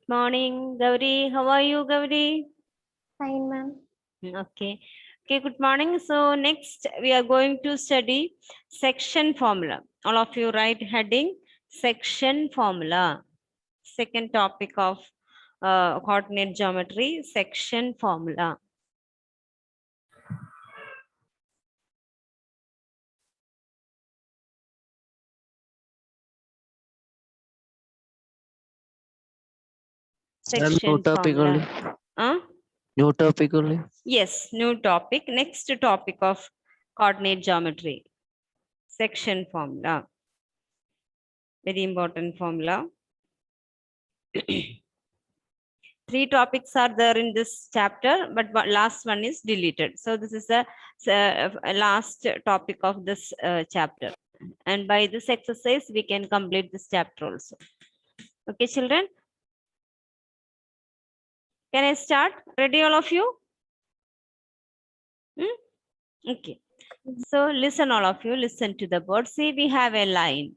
Morning, Gauri. How are you, Gauri? Fine, ma'am. Okay. Okay, good morning. So next we are going to study section formula. All of you write heading section formula. Second topic of coordinate geometry, section formula. Ma'am, new Section topic only. formula. Huh? New topic only. Yes, new topic. Next topic of coordinate geometry. Section formula. Very important formula. Three topics are there in this chapter, but last one is deleted. So this is the last topic of this chapter. And by this exercise, we can complete this chapter also. Okay, children? Can I start? Ready, all of you? Okay. So listen, all of you, listen to the board. See, we have a line.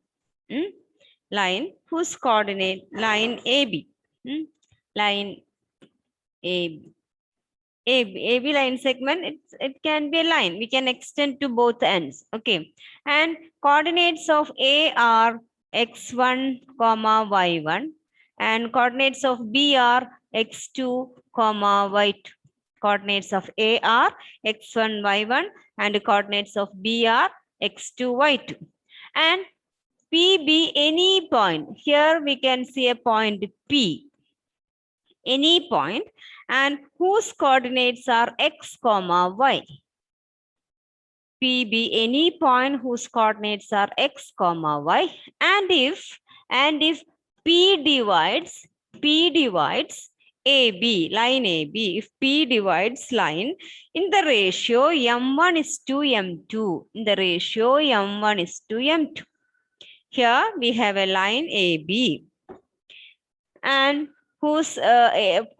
Line whose coordinate, line AB. Line AB. AB line segment, it can be a line. We can extend to both ends. Okay. And coordinates of A are x1, comma y1. And coordinates of B are x2, comma y2. Coordinates of A are x1, y1. And coordinates of B are x2, y2. And P be any point. Here we can see a point P. Any point, and whose coordinates are x comma y. P be any point whose coordinates are x comma y, and if P divides AB, line AB, if P divides line in the ratio m1 is to m2, in the ratio m1 is to m2. Here we have a line AB, and whose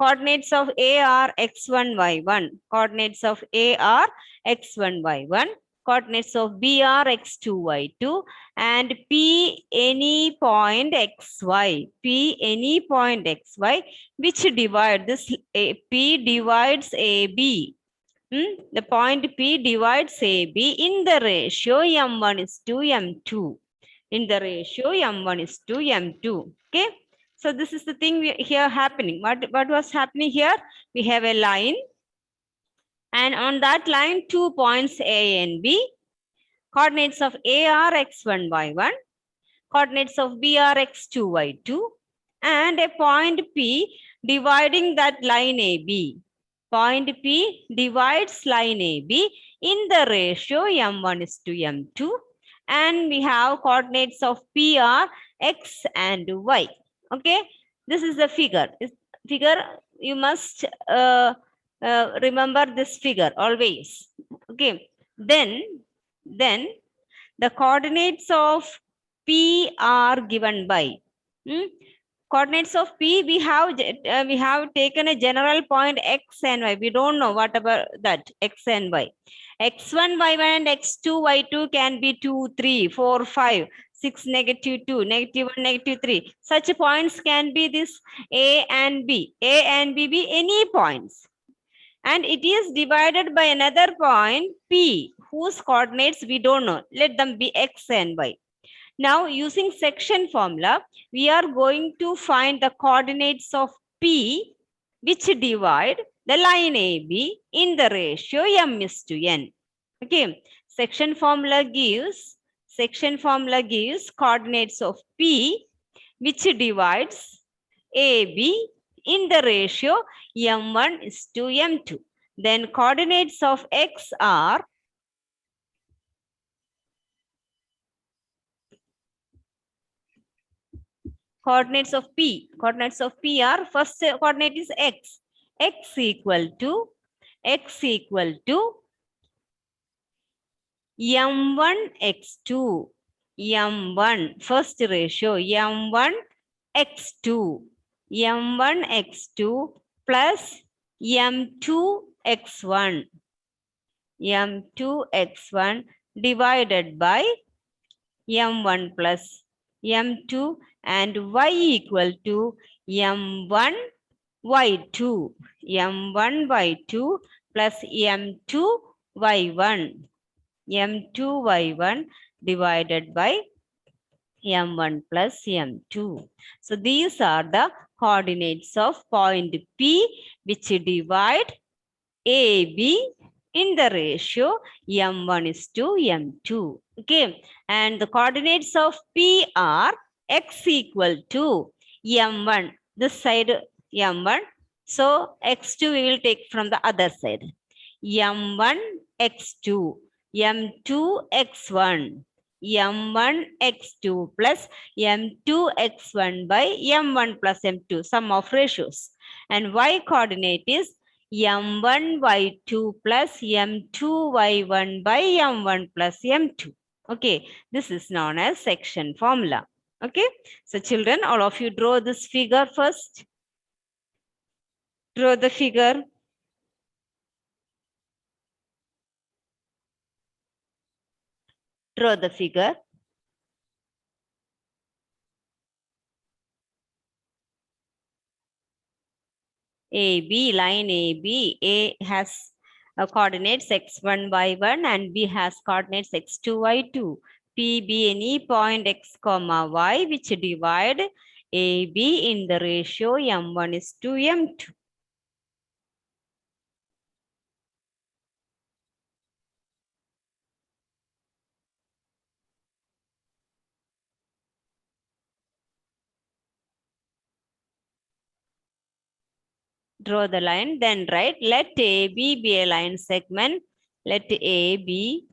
coordinates of A are x1, y1. Coordinates of A are x1, y1. Coordinates of B are x2, y2. And P any point xy. P any point xy, which divide this, P divides AB. The point P divides AB in the ratio m1 is to m2. In the ratio m1 is to m2. Okay. So this is the thing here happening. What was happening here? We have a line, and on that line 2 points A and B. Coordinates of A are x1, y1. Coordinates of B are x2, y2. And a point P dividing that line AB. Point P divides line AB in the ratio m1 is to m2. And we have coordinates of P are x and y. Okay, this is the figure. You must remember this figure always. Okay, then the coordinates of P are given by. Coordinates of P, we have taken a general point x and y. We don't know what about that x and y. X1, y1 and x2, y2 can be 2, 3, 4, 5. 6, negative 2, negative 1, negative 3. Such points can be this A and B. A and B be any points. And it is divided by another point P, whose coordinates we don't know. Let them be x and y. Now, using section formula, we are going to find the coordinates of P, which divide the line AB in the ratio m is to n. Okay, section formula gives coordinates of P, which divides AB in the ratio m1 is to m2. Then coordinates of x are coordinates of P. Coordinates of P are, first coordinate is x. X equal to m1 x2. m1 first ratio m1 x2. m1 x2 plus m2 x1. m2 x1 divided by m1 plus m2 and y equal to m1 y2, m1 y2 plus m2 y1, m2 y1 divided by m1 plus m2. So these are the coordinates of point P which divide AB in the ratio m1 is to m2. Okay, and the coordinates of P are x equal to m1, this side m1. So x2 we will take from the other side. m1 x2, m2 x1, m1 x2 plus m2 x1 by m1 plus m2, sum of ratios. And y coordinate is m1 y2 plus m2 y1 by m1 plus m2. Okay, this is known as section formula. Okay, so children, all of you draw this figure first. Draw the figure. Draw the figure. AB, line AB, A has coordinates x1, y1 and B has coordinates x2, y2. P be any point x comma y which divide AB in the ratio m1 is to m2. Draw the line, then write let AB be a line segment. Let AB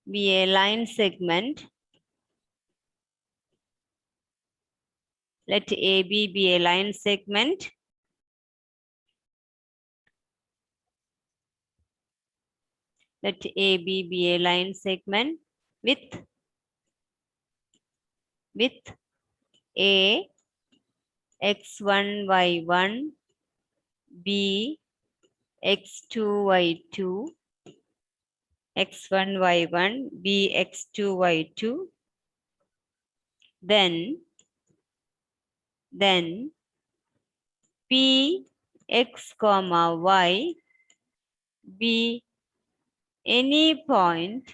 be a line segment. Let AB be a line segment. Let AB be a line segment with A x1 y1, B x2 y2, x1 y1, B x2 y2. Then P x comma y be any point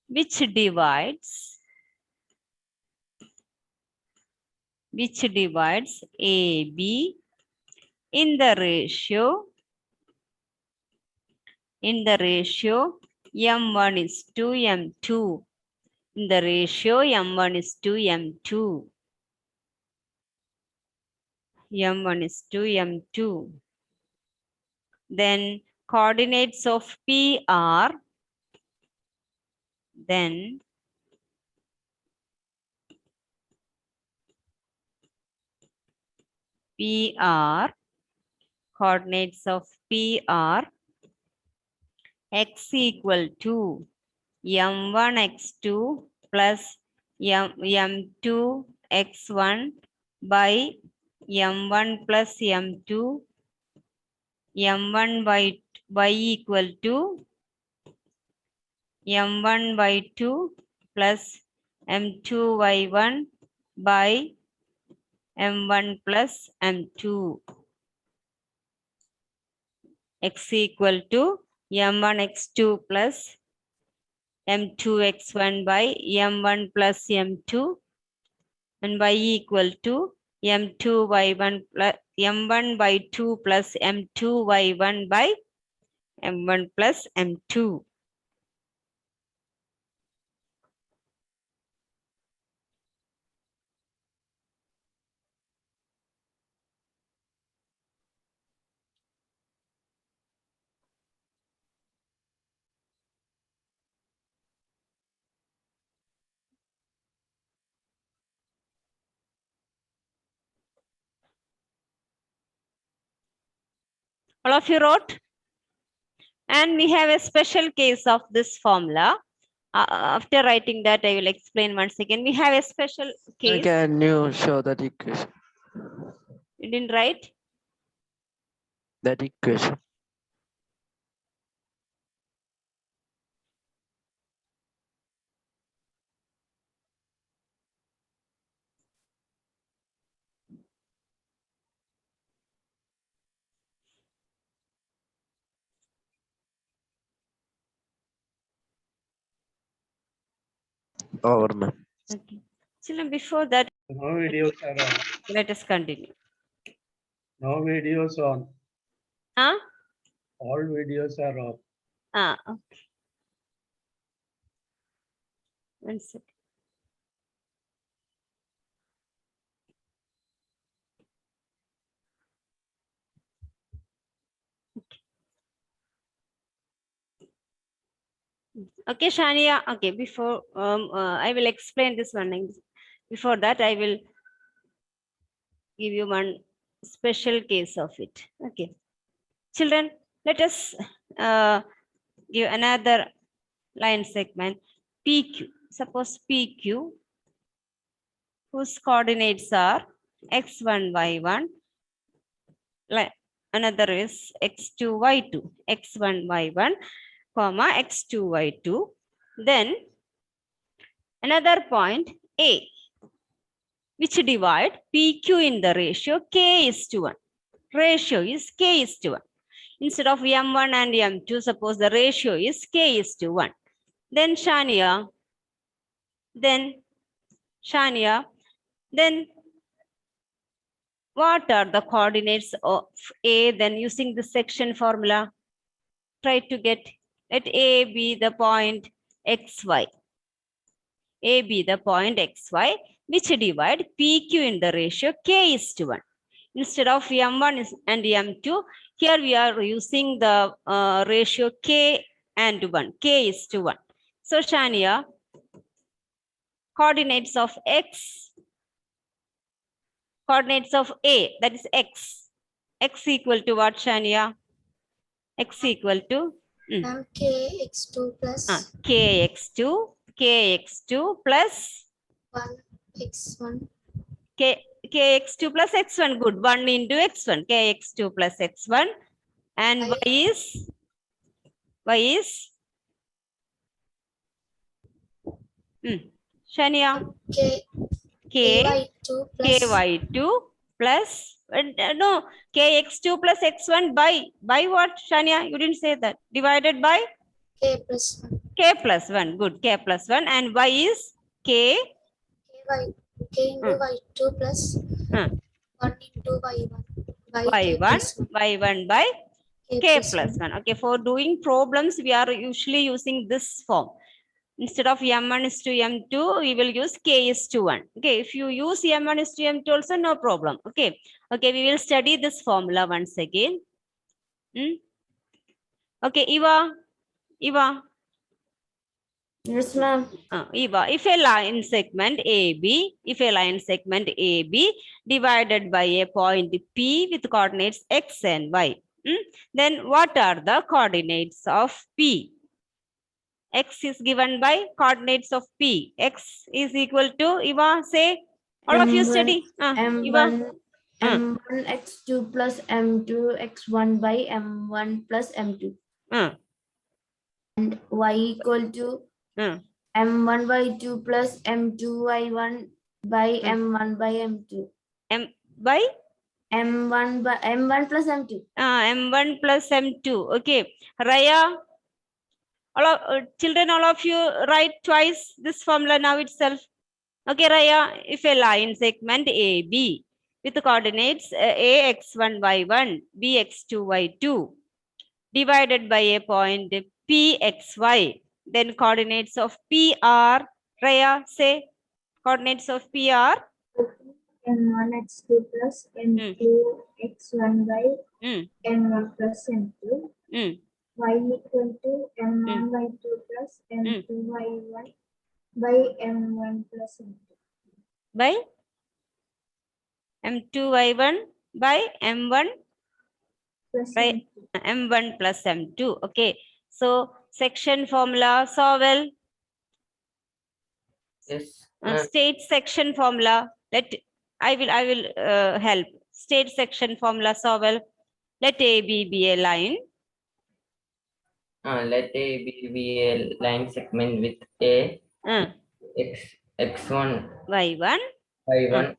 which divides AB in the ratio m1 is to m2. In the ratio m1 is to m2. m1 is to m2. Then coordinates of P are coordinates of P are x equal to m1 x2 plus m2 x1 by m1 plus m2, m1 by y equal to m1 by 2 plus m2 y1 by m1 plus m2. X equal to m1 x2 plus m2 x1 by m1 plus m2 and y equal to m2 y1 plus m1 by 2 plus m2 y1 by m1 plus m2. All of you wrote? And we have a special case of this formula. After writing that, I will explain once again. We have a special case. Can you show that equation? You didn't write? That equation. Over, ma'am. Okay. Children, before that, No videos are on. let us continue. No videos on. Huh? All videos are off. Okay. One second. Okay, Shania. Okay, before I will explain this one. Before that, I will give you one special case of it. Okay, children, let us give another line segment. PQ. Suppose PQ, whose coordinates are x1, y1. Another is x2, y2. x1, y1, comma x2, y2. Then another point A, which divide PQ in the ratio k is to 1. Ratio is k is to 1. Instead of m1 and m2, suppose the ratio is k is to 1. Then Shania, then what are the coordinates of A? Then using the section formula, try to get, let A be the point xy. A be the point xy, which divide PQ in the ratio k is to 1. Instead of m1 and m2, here we are using the ratio k and 1. K is to 1. So Shania, coordinates of x, coordinates of A, that is x. X equal to what, Shania? X equal to kx2 plus kx2 plus 1x1 kx2 plus x1. Good. 1 into x1. Kx2 plus x1. And y is Shania. ky2 plus ky2 plus no, kx2 plus x1 by what, Shania? You didn't say that. Divided by k plus 1 k plus 1. Good. K plus 1. And y is k k into y2 plus 1 into y1 by k y1 plus 1. y1 by k plus 1. Okay, for doing problems, we are usually using this form. Instead of m1 is to m2, we will use k is to 1. Okay, if you use m1 is to m2 also, no problem. Okay, we will study this formula once again. Okay, Eva. Yes, ma'am. Eva, if a line segment AB divided by a point P with coordinates x and y, then what are the coordinates of P? X is given by coordinates of P. X is equal to, Eva, say, all of you study. m1 x2 plus m2 x1 by m1 plus m2 and y equal to m1 by 2 plus m2 y1 by m1 by m2 by m1 plus m2 m1 plus m2. Okay, Raya, children, all of you write twice this formula now itself. Okay, Raya, if a line segment AB with the coordinates a x1 y1 b x2 y2 divided by a point p xy, then coordinates of P are, Raya, say, coordinates of P are m1 x2 plus m2 x1 by m1 plus m2 y equal to m1 by 2 plus m2 y1 by m1 plus m2 by m2 y1 by m1 plus by m2. m1 plus m2. Okay, so section formula, so well. Yes. State section formula. I will help. State section formula, so well. Let AB be a line. Let A be a line segment with A x1 y1 y1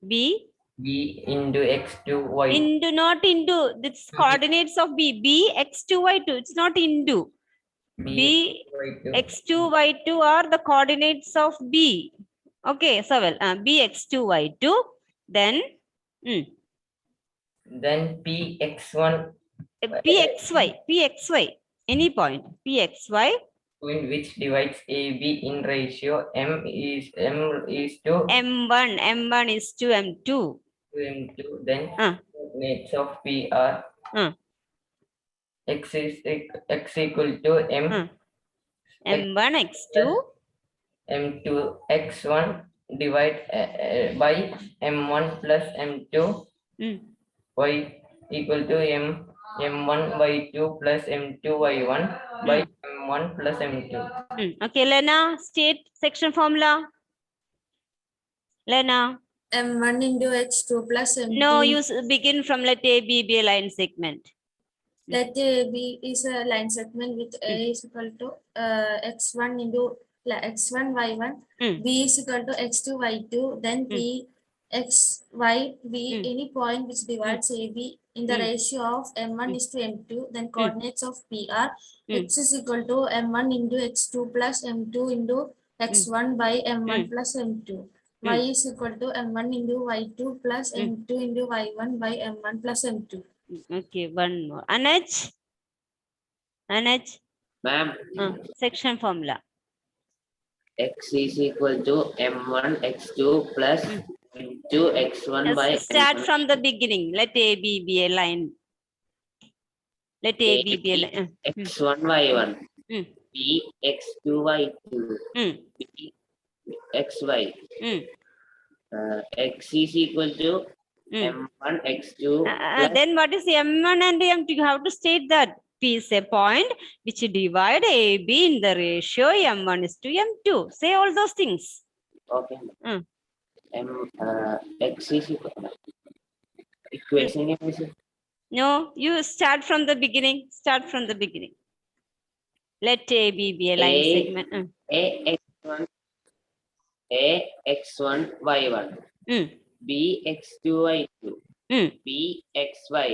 b into x2 y not into this coordinates of b x2 y2. It's not into. B y2. x2, y2 are the coordinates of B. Okay, so well, B x2, y2. Then Then px1 pxy, any point, pxy, in which divides AB in ratio m is to m1 is to m2. m2. Then Uh, coordinates of P are x equal to m m1 x2 m2 x1 divide by m1 plus m2 y equal to m1 y2 plus m2 y1 by m1 plus m2. Okay, Lena, state section formula. Lena. M1 into x2 plus M2. No, you begin from let A, B be a line segment. Let A B is a line segment with A is equal to x1 into x1 y1, B is equal to x2 y2, then P x y B any point which divides AB in the ratio of m1 is to m2, then coordinates of P are x is equal to m1 into x2 plus m2 into x1 by m1 plus m2. Y is equal to m1 into y2 plus m2 into y1 by m1 plus m2. Okay, one more. Anuj? Anuj? Ma'am, section formula. x is equal to m1 x2 plus m2 x1 by Start m1 from the beginning. Let A, B be a line. Let A, B be a line. x1 y1 b x2 y2 b xy x is equal to m1 x2 plus Then what is M1 and M2? You have to state that P is a point which divide AB in the ratio M1 is to M2. Say all those things. okay x is equal equation is No, you start from the beginning. Start from the beginning. Let A, B be a line segment. a x1 y1 b x2 y2 b xy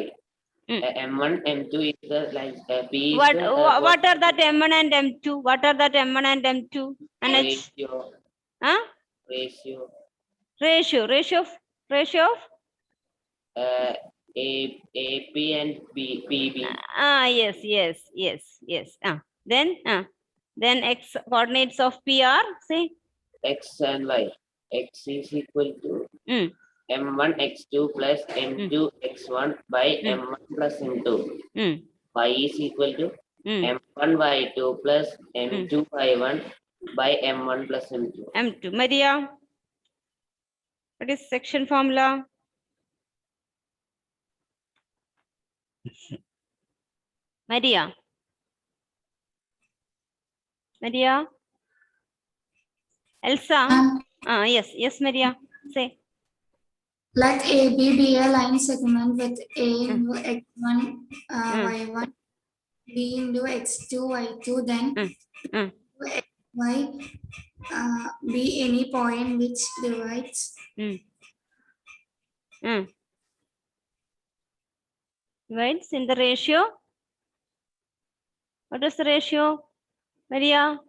m1 m2 is the line b is What the, are that M1 and M2? What are that M1 and M2? ratio Huh? ratio Ratio of AP and PB. Yes. Then x coordinates of P are say X and Y. X is equal to M1 X2 plus M2 X1 by M1 plus M2. Y is equal to M1 Y2 plus M2 Y1 by M1 plus M2. M2. Maria, what is section formula? Maria. Elsa. Yes, Maria. Say. Let AB be a line segment with A into x1 y1, B into x2 y2, then y be any point which divides Divides in the ratio. What is the ratio, Maria?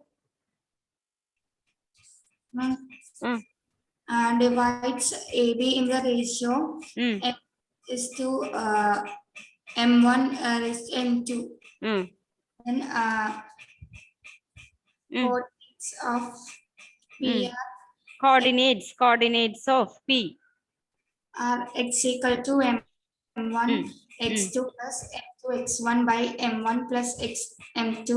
divides AB in the ratio M is to M1 is M2. Then coordinates of P Coordinates of P are x equal to M1 x2 plus M2 x1 by M1 plus M2.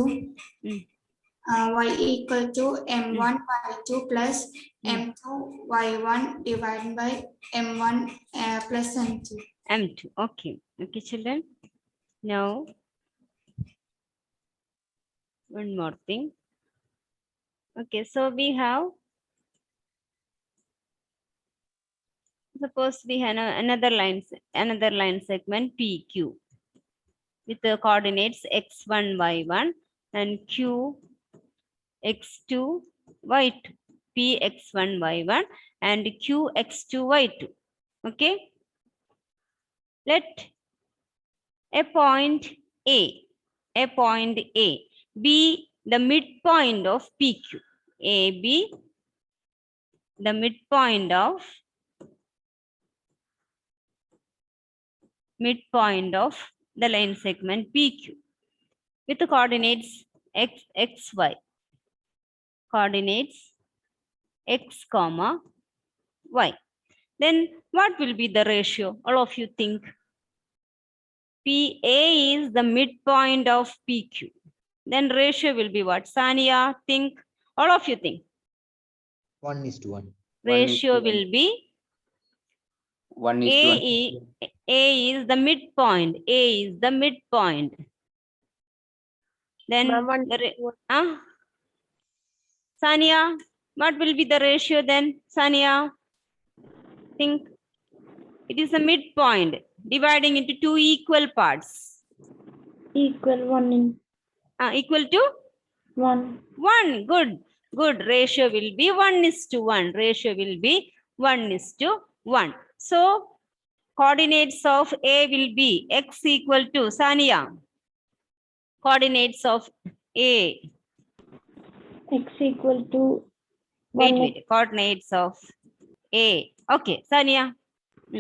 Y equal to M1 y2 plus M2 y1 divided by M1 plus M2. M2. Okay, children. Now, one more thing. Okay, so we have, suppose we have another line segment PQ with the coordinates x1, y1 and q x2, y2. P x1, y1 and q x2, y2. Okay. Let a point A be the midpoint of PQ. AB, the midpoint of the line segment PQ with the coordinates x, x, y. Coordinates x, comma, y. Then what will be the ratio? All of you think. PA is the midpoint of PQ. Then ratio will be what? Sania, think. All of you think. 1:1. Ratio will be 1:1. A is the midpoint. A is the midpoint. Then Sania, what will be the ratio then? Sania, think. It is the midpoint dividing into two equal parts. Equal 1 in Equal to 1. 1. Good. Good. Ratio will be 1:1. Ratio will be 1:1. So coordinates of A will be x equal to Sania. Coordinates of A. X equal to 1. Wait. Coordinates of A. Okay, Sania.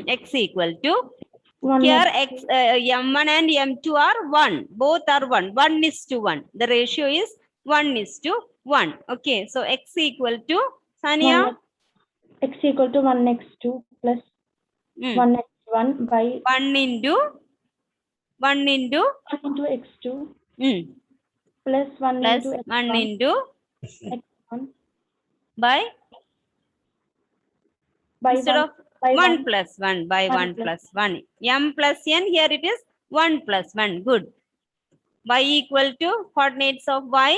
X equal to 1 here x m1 and m2 are 1. Both are 1. 1:1. The ratio is 1:1. Okay, so x equal to Sania. X equal to 1x2 plus 1x1 by 1 into 1 into x2 plus 1 plus into 1 x1 into x1 by instead 1 of by 1 plus 1 by 1 1 plus plus 1. M plus n, here it is 1 plus 1. Good. Y equal to coordinates of y.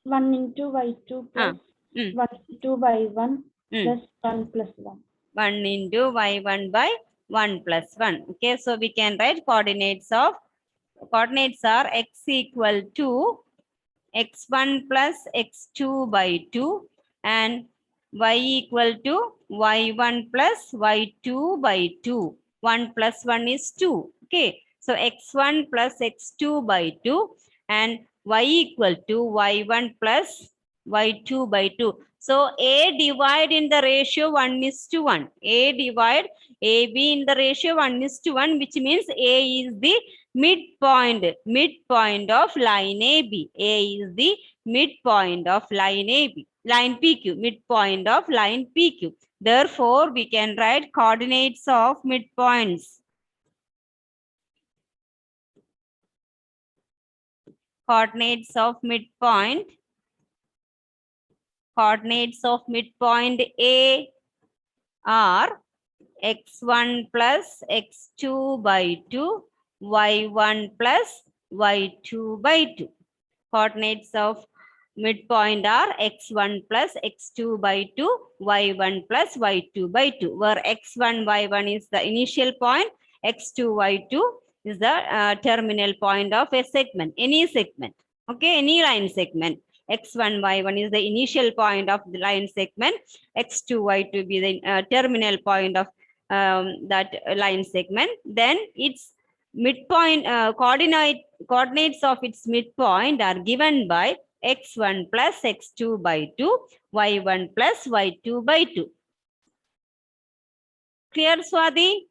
1 into y2 plus 1 into y1 plus 1 plus 1. 1 into y1 by 1 plus 1. Okay, so we can write coordinates are x equal to x1 plus x2 by 2 and y equal to y1 plus y2 by 2. 1 plus 1 is 2. Okay, so x1 plus x2 by 2 and y equal to y1 plus y2 by 2. So A divide in the ratio 1:1. A divide AB in the ratio 1:1, which means A is the midpoint of line AB. A is the midpoint of line AB. Line PQ, midpoint of line PQ. Therefore, we can write coordinates of midpoints. Coordinates of midpoint. Coordinates of midpoint A are x1 plus x2 by 2, y1 plus y2 by 2. Coordinates of midpoint are x1 plus x2 by 2, y1 plus y2 by 2, where x1, y1 is the initial point, x2, y2 is the terminal point of a segment, any segment. Okay, any line segment. X1, y1 is the initial point of the line segment. X2, y2 be the terminal point of that line segment. Then its midpoint coordinates of its midpoint are given by x1 plus x2 by 2, y1 plus y2 by 2. Clear, Swati?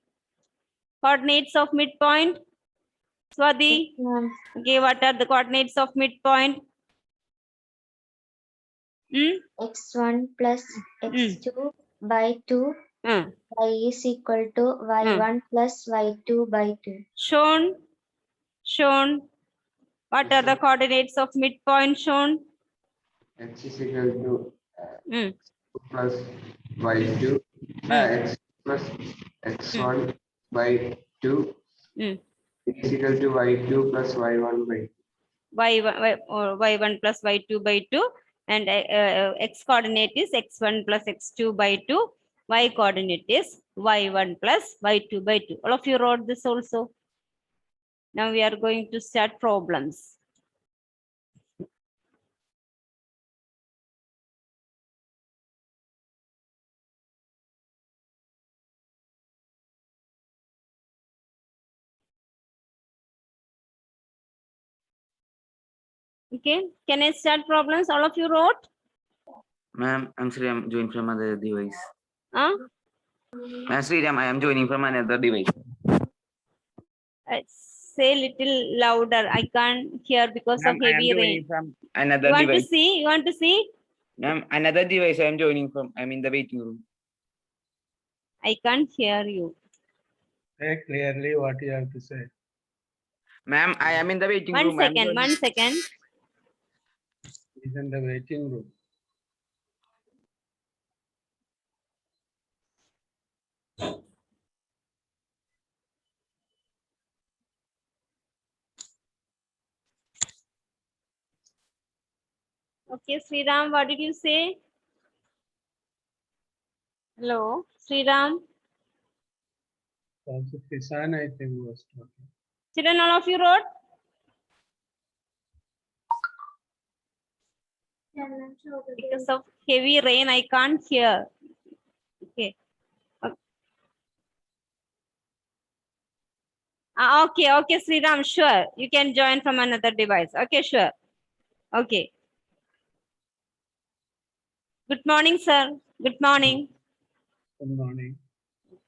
Coordinates of midpoint. Swati? Okay, what are the coordinates of midpoint? X1 plus x2 by 2. Y is equal to y1 plus y2 by 2. Shown. What are the coordinates of midpoint shown? X is equal to plus y2, x plus x1 by 2 is equal to y2 plus y1 by 2. Y1 plus y2 by 2 and x coordinate is x1 plus x2 by 2. Y coordinate is y1 plus y2 by 2. All of you wrote this also. Now we are going to start problems. Okay, can I start problems? All of you wrote? Ma'am, I'm sorry, I'm joining from another device. Huh? Ma'am, Sriram, I am joining from another device. Say little louder. I can't hear because Ma'am, of I am heavy joining rain. from You another want to device. see? You want to see? Ma'am, another device I am joining from. I'm in the waiting room. I can't hear you. Say clearly what you have to say. Ma'am, I am in the waiting One room. I am second. joining. 1 second. He's in the waiting room. Okay, Sriram, what did you say? Hello, Sriram. Also, Kisan, I think, was talking. Children, all of you wrote? Because of heavy rain, I can't hear. Okay. Okay, Sriram, sure. You can join from another device. Okay, sure. Okay. Good morning, sir. Good morning. Good morning.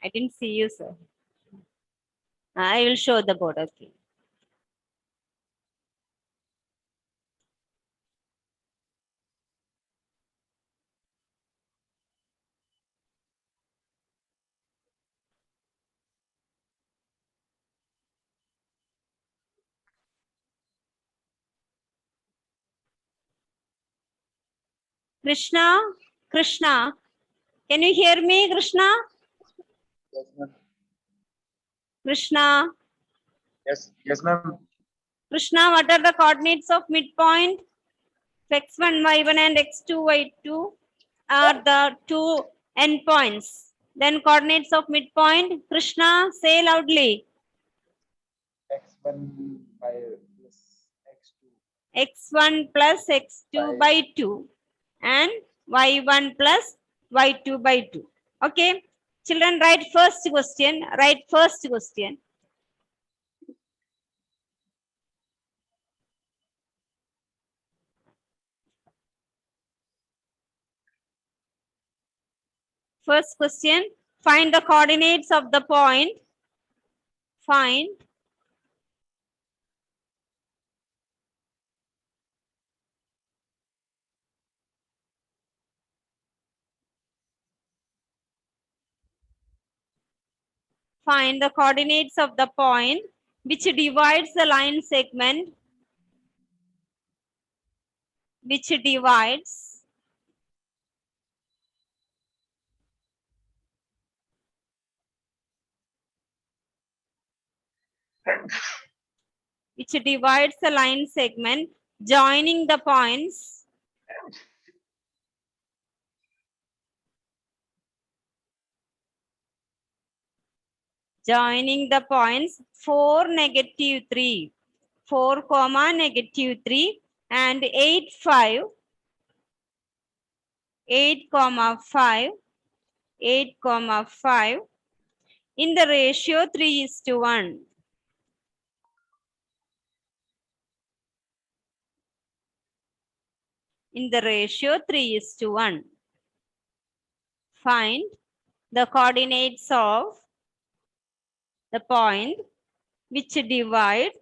I didn't see you, sir. I will show the board. Okay. Krishna, Krishna, can you hear me, Krishna? Yes, ma'am. Krishna, Yes, ma'am. Krishna, what are the coordinates of midpoint? X1, Y1 and X2, Y2 are the two endpoints. Then coordinates of midpoint, Krishna, say loudly. X1 by plus X2. X1 plus X2 by 2 and Y1 plus Y2 by 2. Okay. Children, write first question. Write first question. First question, find the coordinates of the point. Find the coordinates of the point which divides the line segment, which divides the line segment joining the points joining the points 4, negative 3, 4, comma, negative 3 and 8, 5, 8, comma, 5, 8, comma, 5 in the ratio 3:1. In the ratio 3:1. Find the coordinates of the point which divide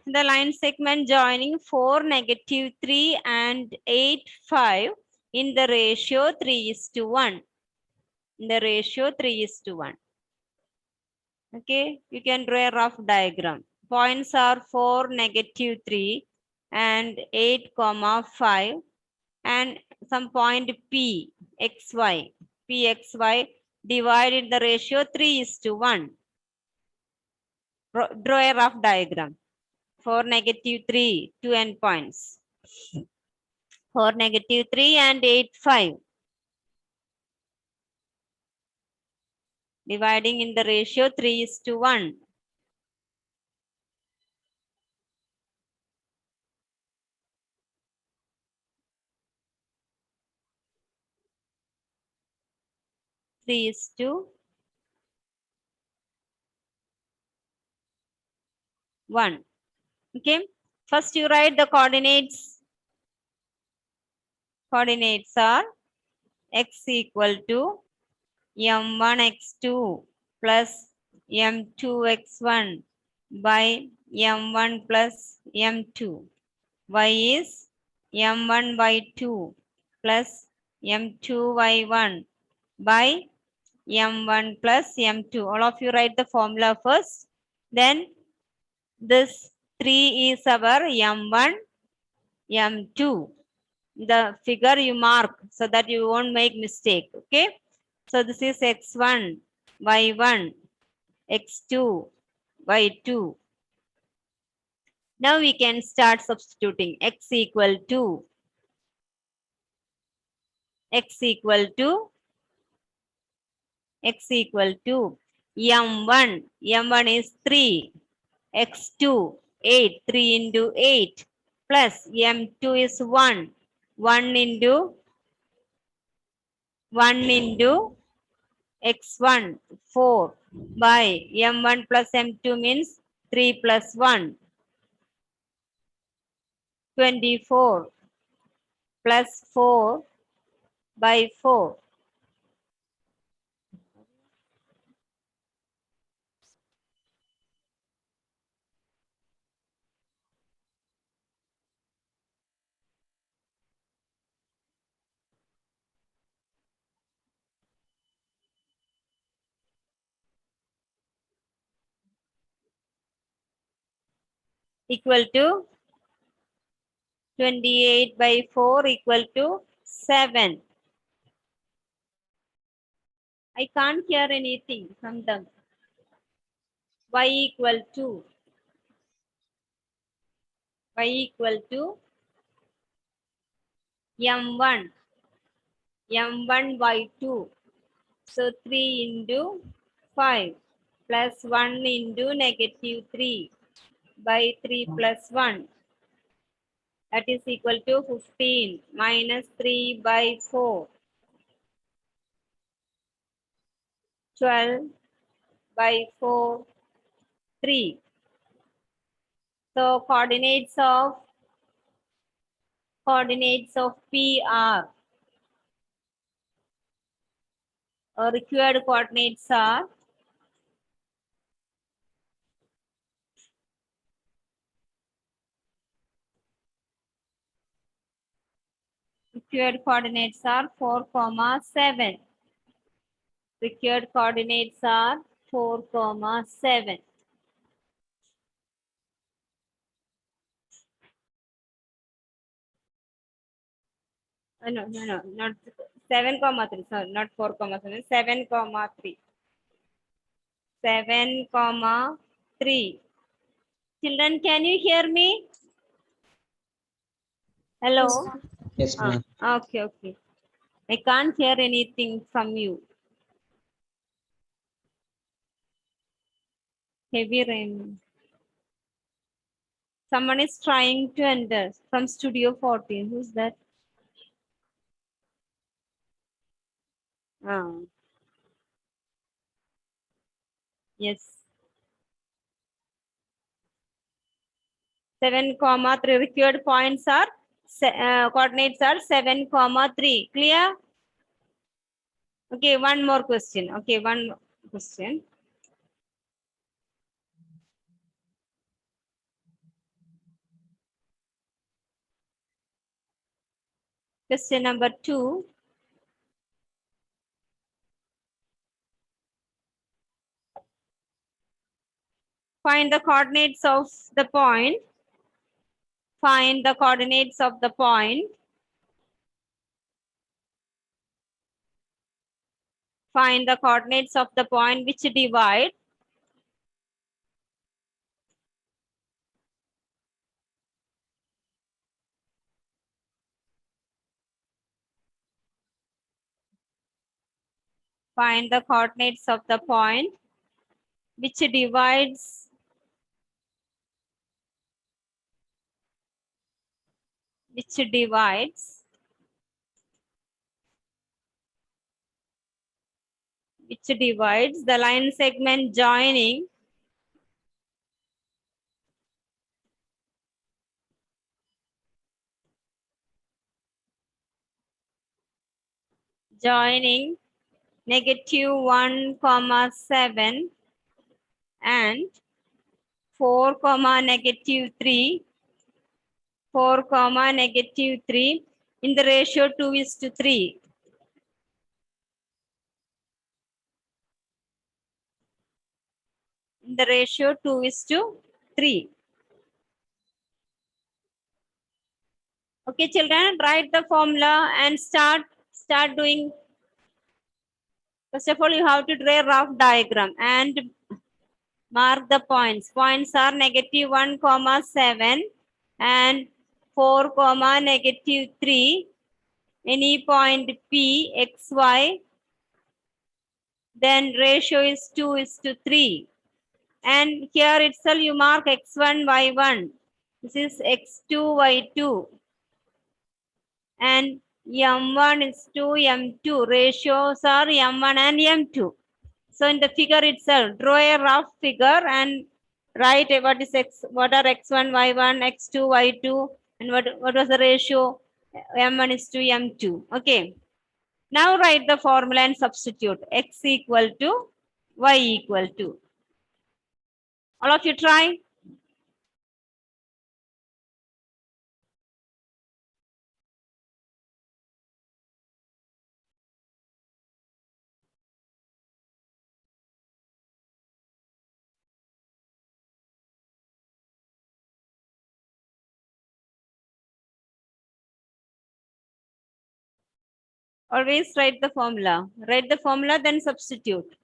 the line segment joining 4, negative 3 and 8, 5 in the ratio 3:1. In the ratio 3:1. Okay, you can draw a rough diagram. Points are 4, negative 3 and 8, comma 5 and some point P, XY. PXY divided the ratio 3:1. Draw a rough diagram. 4, negative 3, 2 endpoints. 4, negative 3 and 8, 5. Dividing in the ratio 3:1. 3:1. Okay. First you write the coordinates. Coordinates are x equal to m1 x2 plus m2 x1 by m1 plus m2. Y is m1 by 2 plus m2 by 1 by m1 plus m2. All of you write the formula first. Then this 3 is our m1, m2. The figure you mark so that you won't make mistake. Okay. So this is x1, y1, x2, y2. Now we can start substituting x equal to m1, m1 is 3, x2, 8, 3 into 8, plus m2 is 1, 1 into x1, 4, by m1 plus m2 means 3 plus 1, 24, plus 4 by 4. Equal to 28 by 4 equal to 7. I can't hear anything from them. Y equal to m1 by 2. So 3 into 5 plus 1 into -3 by 3 plus 1. That is equal to 15 minus 3 by 4. 12 by 4, 3. So coordinates of P are, required coordinates are required coordinates are 4, 7. Required coordinates are 4, 7. No, not 7, 3. Sorry, not 4, 7. 7, 3. 7, 3. Children, can you hear me? Hello? Yes, ma'am. Okay, okay. I can't hear anything from you. Heavy rain. Someone is trying to enter from Studio 14. Who's that? Yes. 7, 3. Required points are, coordinates are 7, 3. Clear? Okay, one more question. Okay, one more question. Question number 2. Find the coordinates of the point. Find the coordinates of the point. Find the coordinates of the point which divide. Find the coordinates of the point which divides which divides the line segment joining -1, 7 and 4, -3, 4, -3 in the ratio 2:3. In the ratio 2:3. Okay, children, write the formula and start doing. First of all, you have to draw a rough diagram and mark the points. Points are -1, 7 and 4, -3. Any point P, X, Y. Then ratio is 2:3. And here itself you mark X1, Y1. This is X2, Y2. And M1 is to M2. Ratios are M1 and M2. So in the figure itself, draw a rough figure and write what is what are X1, Y1, X2, Y2, and what was the ratio M1 is to M2. Okay. Now write the formula and substitute X equal to Y equal to. All of you try. Always write the formula. Write the formula, then substitute.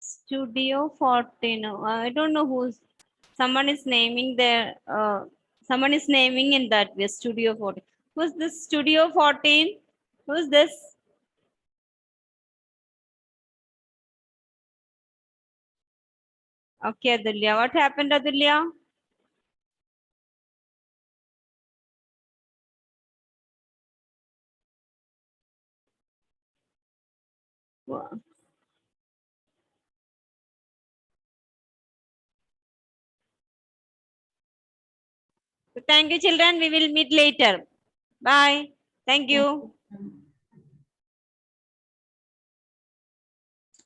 Studio 14. I don't know who's. Someone is naming their. Someone is naming in that way. Studio 14. Who's this? Studio 14. Who's this? Okay, Adulya. What happened, Adulya? Wow. Thank you, children. We will meet later. Bye. Thank you.